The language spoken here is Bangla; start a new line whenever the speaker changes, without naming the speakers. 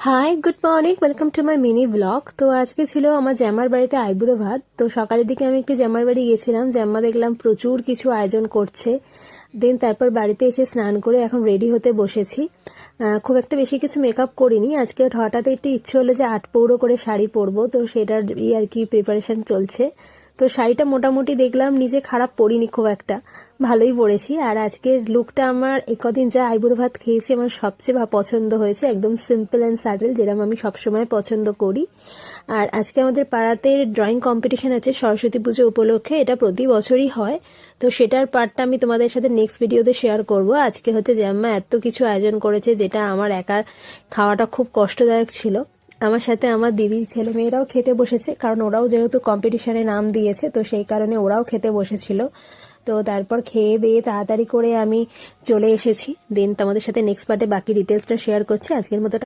High, good morning, welcome to my mini blog. তো আজকে ছিল আমার জ্যামার বাড়িতে আইবুড়ো ভাত। তো সকালের দিকে আমি একটু জ্যামার বাড়ি গেছিলাম। জ্যাম্মা দেখলাম প্রচুর কিছু আয়োজন করছে। দেন তারপর বাড়িতে এসে স্নান করে এখন রেডি হতে বসেছি। খুব একটা বেশি কিছু মেকআপ করিনি। আজকে হঠাৎ একটু ইচ্ছে হলো যে 8 পৌড়ো করে শাড়ি পরবো, তো সেটার আর কি প্রিপারেশন চলছে। তো শাড়িটা মোটামুটি দেখলাম নিজে খারাপ পরিনি, খুব একটা ভালোই পরেছি। আর আজকের লুকটা আমার একদিন যা আইবুড়ো ভাত খেয়েছি আমার সবচেয়ে পছন্দ হয়েছে। একদম সিম্পল অ্যান্ড স্যাটেল, যেরকম আমি সবসময় পছন্দ করি। আর আজকে আমাদের পাড়াতে ড্রয়িং কম্পিটিশন আছে সরস্বতী পুজো উপলক্ষে। এটা প্রতি বছরই হয়। তো সেটার পার্টটা আমি তোমাদের সাথে নেক্সট ভিডিওতে শেয়ার করব। আজকে হচ্ছে জ্যাম্মা এত কিছু আয়োজন করেছে, যেটা আমার একার খাওয়াটা খুব কষ্টদায়ক ছিল। আমার সাথে আমার দিদির ছেলে মেয়েরাও খেতে বসেছে, কারণ ওরাও যেহেতু কম্পিটিশনে নাম দিয়েছে, তো সেই কারণে ওরাও খেতে বসেছিল। তো তারপর খেয়ে দিয়ে তাড়াতাড়ি করে আমি চলে এসেছি। দেন তোমাদের সাথে নেক্সট পার্টে বাকি ডিটেলসটা শেয়ার করছি। আজকের মতো